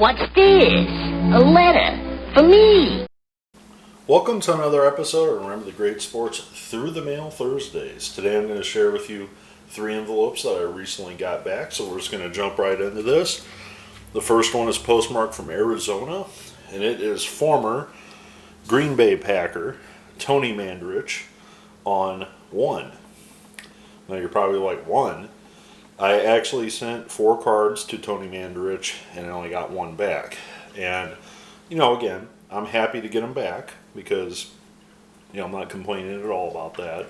What's this? A letter for me. Welcome to another episode of Remember the Great Sports Through the Mail Thursdays. Today I'm going to share with you 3 envelopes that I recently got back, so we're just going to jump right into this. The first one is postmarked from Arizona, and it is former Green Bay Packer Tony Mandarich on 1. Now you're probably like, 1? I actually sent 4 cards to Tony Mandarich and I only got 1 back. And, again, I'm happy to get them back because, I'm not complaining at all about that.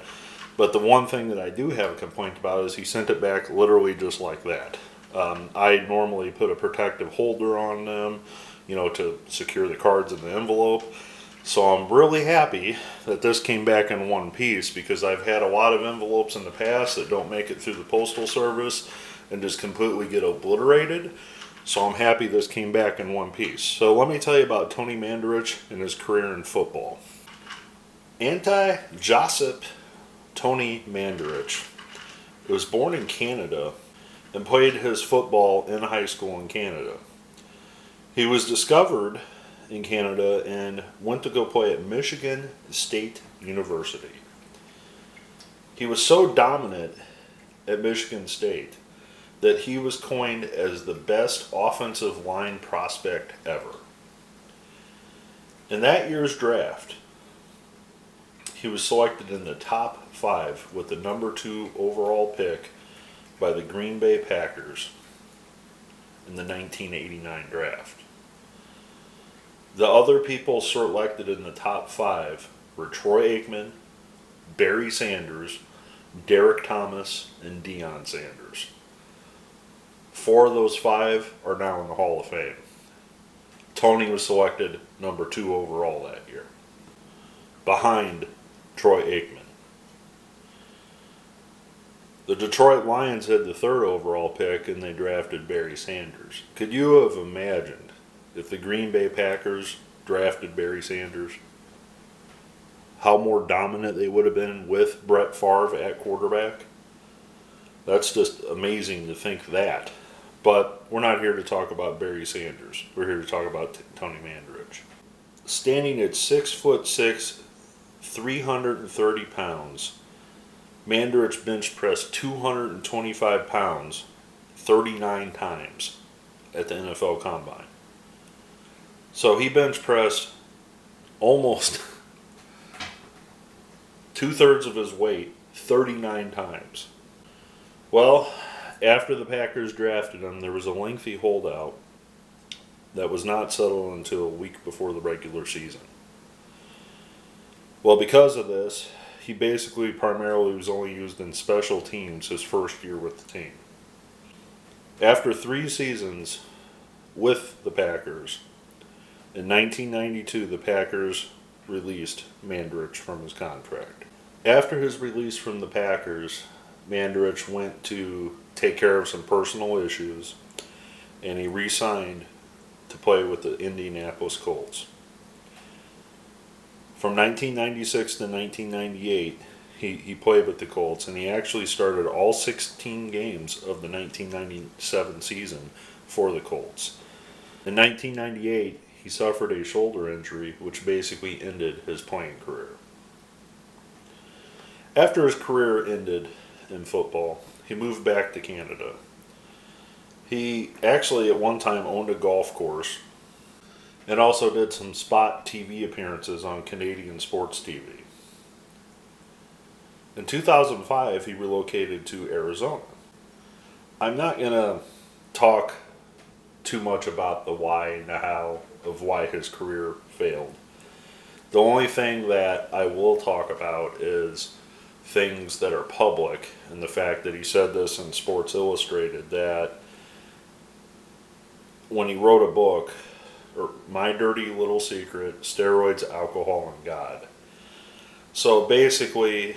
But the one thing that I do have a complaint about is he sent it back literally just like that. I normally put a protective holder on them, to secure the cards in the envelope. So I'm really happy that this came back in one piece because I've had a lot of envelopes in the past that don't make it through the Postal Service and just completely get obliterated. So I'm happy this came back in one piece. So let me tell you about Tony Mandarich and his career in football. Anti-Josip Tony Mandarich was born in Canada and played his football in high school in Canada. He was discovered in Canada and went to go play at Michigan State University. He was so dominant at Michigan State that he was coined as the best offensive line prospect ever. In that year's draft, he was selected in the top 5 with the number 2 overall pick by the Green Bay Packers in the 1989 draft. The other people selected in the top 5 were Troy Aikman, Barry Sanders, Derek Thomas, and Deion Sanders. 4 of those 5 are now in the Hall of Fame. Tony was selected number 2 overall that year, behind Troy Aikman. The Detroit Lions had the 3rd overall pick and they drafted Barry Sanders. Could you have imagined if the Green Bay Packers drafted Barry Sanders, how more dominant they would have been with Brett Favre at quarterback? That's just amazing to think that. But we're not here to talk about Barry Sanders. We're here to talk about Tony Mandarich. Standing at 6'6", 330 pounds, Mandarich bench pressed 225 pounds 39 times at the NFL Combine. So he bench pressed almost 2/3 of his weight 39 times. Well, after the Packers drafted him, there was a lengthy holdout that was not settled until a week before the regular season. Well, because of this, he basically primarily was only used in special teams his first year with the team. After 3 seasons with the Packers, in 1992, the Packers released Mandarich from his contract. After his release from the Packers, Mandarich went to take care of some personal issues, and he re-signed to play with the Indianapolis Colts. From 1996 to 1998, he played with the Colts, and he actually started all 16 games of the 1997 season for the Colts. In 1998, he suffered a shoulder injury, which basically ended his playing career. After his career ended in football, he moved back to Canada. He actually at one time owned a golf course and also did some spot TV appearances on Canadian sports TV. In 2005, he relocated to Arizona. I'm not going to talk too much about the why and the how of why his career failed. The only thing that I will talk about is things that are public, and the fact that he said this in Sports Illustrated, that when he wrote a book, My Dirty Little Secret, Steroids, Alcohol, and God. So basically,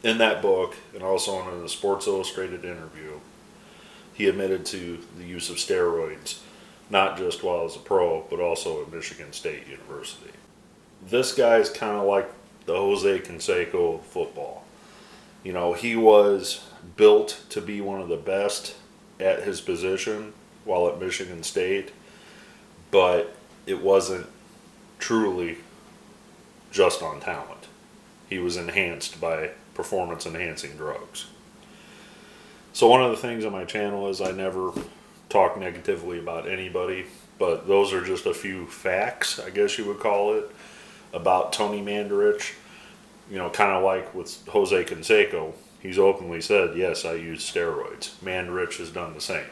in that book, and also in a Sports Illustrated interview, he admitted to the use of steroids, not just while he was a pro, but also at Michigan State University. This guy is kind of like the Jose Canseco of football. He was built to be one of the best at his position while at Michigan State, but it wasn't truly just on talent. He was enhanced by performance enhancing drugs. So one of the things on my channel is I never talk negatively about anybody, but those are just a few facts, I guess you would call it, about Tony Mandarich. You know, kind of like with Jose Canseco, he's openly said, yes, I use steroids. Mandarich has done the same.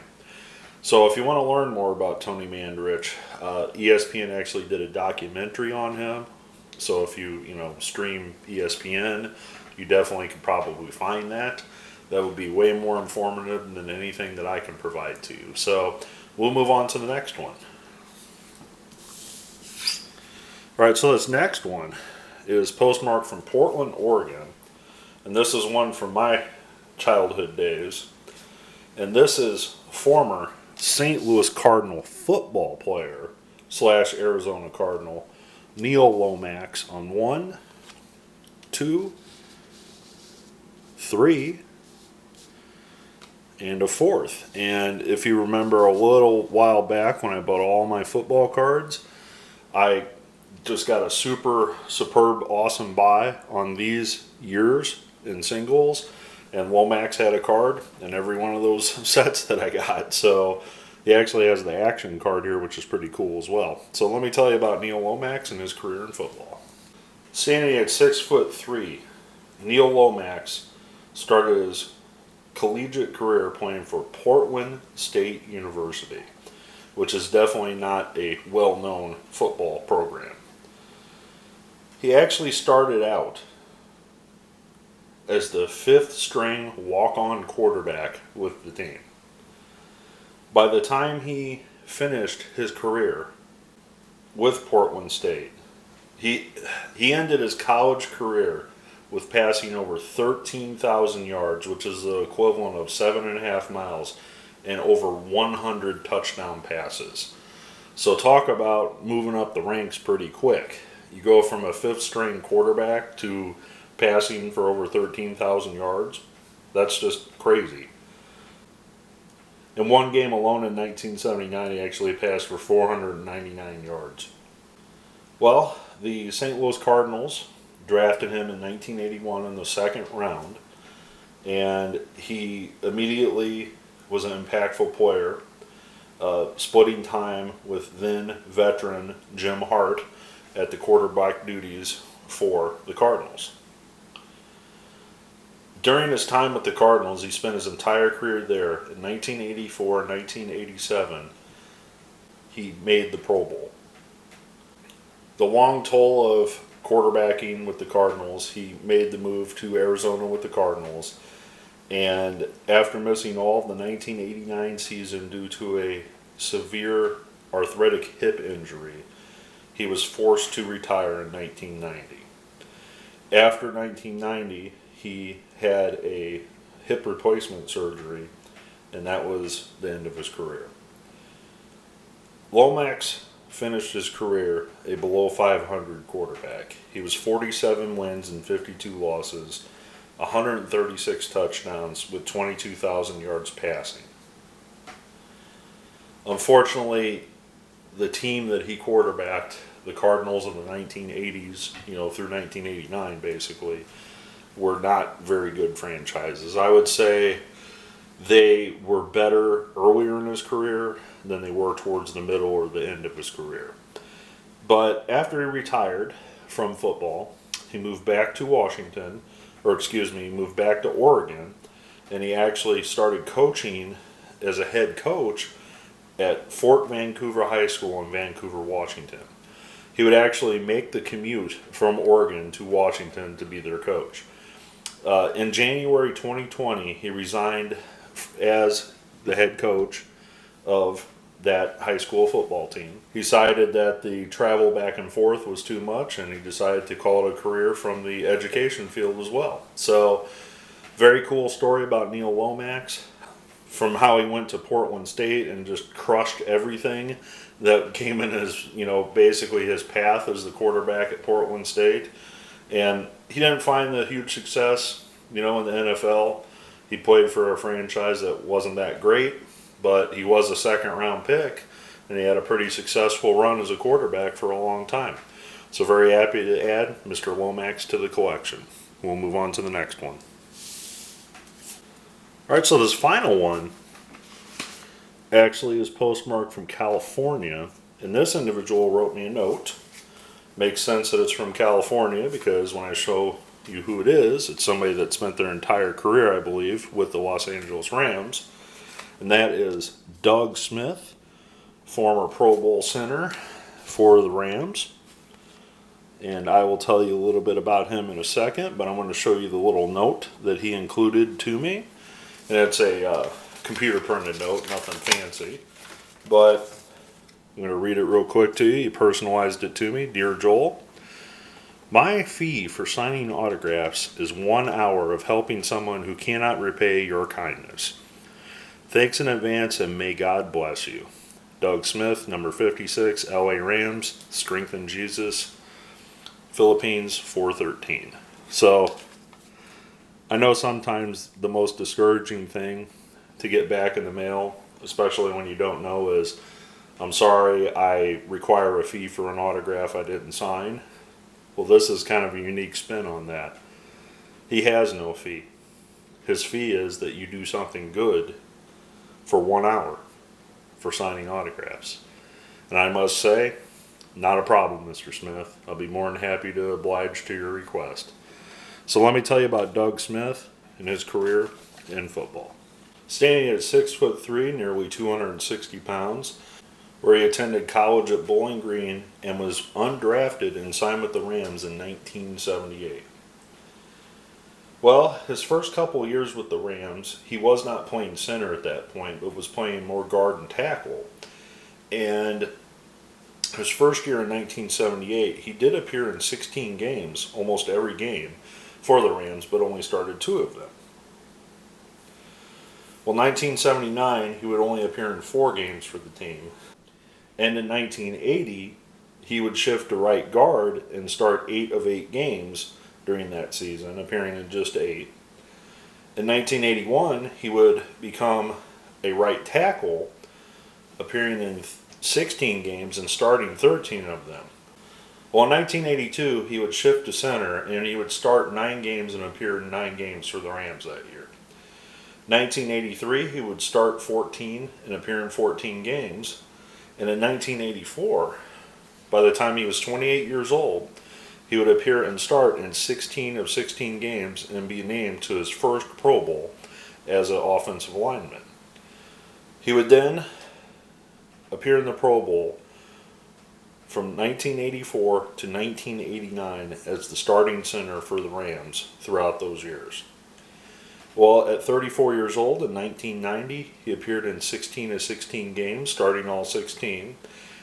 So if you want to learn more about Tony Mandarich, ESPN actually did a documentary on him. So if you stream ESPN, you definitely could probably find that. That would be way more informative than anything that I can provide to you. So we'll move on to the next one. All right, so this next one is postmarked from Portland, Oregon. And this is one from my childhood days. And this is former St. Louis Cardinal football player / Arizona Cardinal Neil Lomax on 1, 2, 3, and a 4th. And if you remember a little while back when I bought all my football cards, I just got a superb, awesome buy on these years in singles, and Lomax had a card in every one of those sets that I got. So he actually has the action card here, which is pretty cool as well. So let me tell you about Neil Lomax and his career in football. Standing at 6'3", Neil Lomax started his collegiate career playing for Portland State University, which is definitely not a well-known football program. He actually started out as the 5th string walk-on quarterback with the team. By the time he finished his career with Portland State, he ended his college career with passing over 13,000 yards, which is the equivalent of 7.5 miles, and over 100 touchdown passes. So talk about moving up the ranks pretty quick. You go from a 5th string quarterback to passing for over 13,000 yards. That's just crazy. In one game alone in 1979, he actually passed for 499 yards. Well, the St. Louis Cardinals drafted him in 1981 in the 2nd round, and he immediately was an impactful player, splitting time with then veteran Jim Hart at the quarterback duties for the Cardinals. During his time with the Cardinals, he spent his entire career there. In 1984 and 1987, he made the Pro Bowl. The long toll of quarterbacking with the Cardinals, he made the move to Arizona with the Cardinals. And after missing all of the 1989 season due to a severe arthritic hip injury, he was forced to retire in 1990. After 1990, he had a hip replacement surgery, and that was the end of his career. Lomax finished his career a below 500 quarterback. He was 47 wins and 52 losses, 136 touchdowns with 22,000 yards passing. Unfortunately, the team that he quarterbacked, the Cardinals of the 1980s, through 1989 basically, were not very good franchises. I would say they were better earlier in his career than they were towards the middle or the end of his career. But after he retired from football, he moved back to he moved back to Oregon, and he actually started coaching as a head coach at Fort Vancouver High School in Vancouver, Washington. He would actually make the commute from Oregon to Washington to be their coach. In January 2020, he resigned as the head coach of that high school football team. He decided that the travel back and forth was too much, and he decided to call it a career from the education field as well. So, very cool story about Neil Lomax, from how he went to Portland State and just crushed everything that came in his, basically his path as the quarterback at Portland State. And he didn't find the huge success, in the NFL. He played for a franchise that wasn't that great, but he was a 2nd round pick and he had a pretty successful run as a quarterback for a long time. So very happy to add Mr. Lomax to the collection. We'll move on to the next one. All right, so this final one actually is postmarked from California, and this individual wrote me a note. Makes sense that it's from California because when I show you who it is, it's somebody that spent their entire career, I believe, with the Los Angeles Rams, and that is Doug Smith, former Pro Bowl center for the Rams. And I will tell you a little bit about him in a second, but I'm going to show you the little note that he included to me. And it's a computer printed note, nothing fancy. But I'm going to read it real quick to you. He personalized it to me. Dear Joel, my fee for signing autographs is 1 hour of helping someone who cannot repay your kindness. Thanks in advance and may God bless you. Doug Smith, number 56, LA Rams, Strength in Jesus, Philippines 413. So I know sometimes the most discouraging thing to get back in the mail, especially when you don't know, is I'm sorry, I require a fee for an autograph I didn't sign. Well, this is kind of a unique spin on that. He has no fee. His fee is that you do something good for 1 hour for signing autographs. And I must say, not a problem, Mr. Smith. I'll be more than happy to oblige to your request. So let me tell you about Doug Smith and his career in football. Standing at 6'3", nearly 260 pounds, where he attended college at Bowling Green and was undrafted and signed with the Rams in 1978. Well, his first couple of years with the Rams, he was not playing center at that point, but was playing more guard and tackle. And his first year in 1978, he did appear in 16 games, almost every game, for the Rams, but only started 2 of them. Well, 1979, he would only appear in 4 games for the team. And in 1980, he would shift to right guard and start 8 of 8 games during that season, appearing in just 8. In 1981, he would become a right tackle, appearing in 16 games and starting 13 of them. Well, in 1982, he would shift to center and he would start 9 games and appear in 9 games for the Rams that year. 1983, he would start 14 and appear in 14 games. And in 1984, by the time he was 28 years old, he would appear and start in 16 of 16 games and be named to his first Pro Bowl as an offensive lineman. He would then appear in the Pro Bowl from 1984 to 1989 as the starting center for the Rams throughout those years. Well, at 34 years old in 1990, he appeared in 16 of 16 games, starting all 16.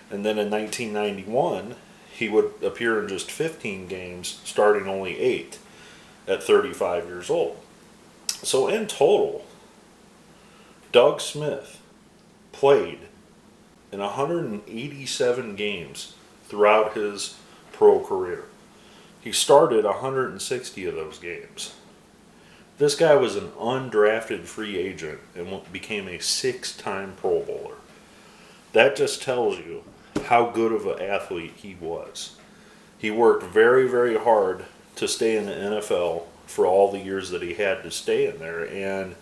And then in 1991, he would appear in just 15 games, starting only 8 at 35 years old. So in total, Doug Smith played in 187 games throughout his pro career. He started 160 of those games. This guy was an undrafted free agent and became a 6-time Pro Bowler. That just tells you how good of an athlete he was. He worked very, very hard to stay in the NFL for all the years that he had to stay in there. And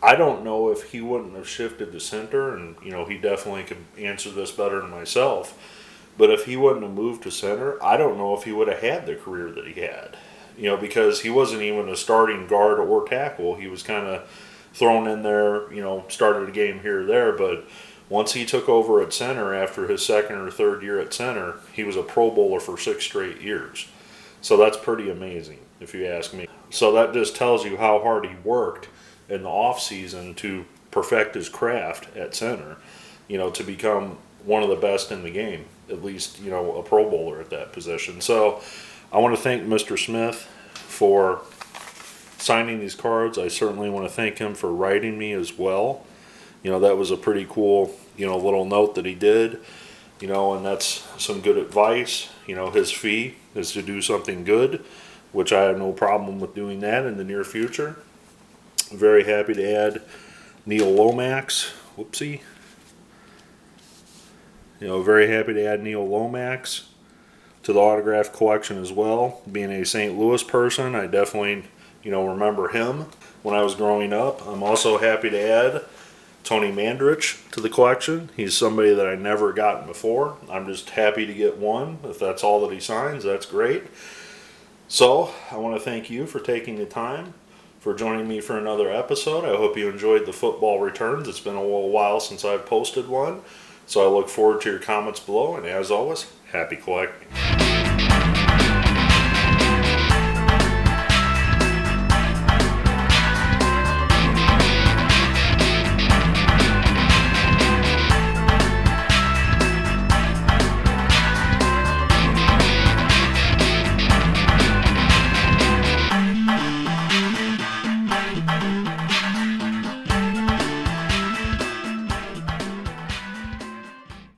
I don't know if he wouldn't have shifted to center, and he definitely could answer this better than myself. But if he wouldn't have moved to center, I don't know if he would have had the career that he had. Because he wasn't even a starting guard or tackle. He was kind of thrown in there, started a game here or there. But once he took over at center after his second or third year at center, he was a Pro Bowler for 6 straight years. So that's pretty amazing, if you ask me. So that just tells you how hard he worked in the off season to perfect his craft at center, to become one of the best in the game, at least, a Pro Bowler at that position. So I want to thank Mr. Smith for signing these cards. I certainly want to thank him for writing me as well. That was a pretty cool, little note that he did, and that's some good advice. His fee is to do something good, which I have no problem with doing that in the near future. I'm very happy to add Neil Lomax. Whoopsie. Very happy to add Neil Lomax to the autograph collection as well. Being a St. Louis person, I definitely, remember him when I was growing up. I'm also happy to add Tony Mandarich to the collection. He's somebody that I never gotten before. I'm just happy to get one. If that's all that he signs, that's great. So, I want to thank you for taking the time for joining me for another episode. I hope you enjoyed the football returns. It's been a little while since I've posted one. So I look forward to your comments below, and as always, happy collecting.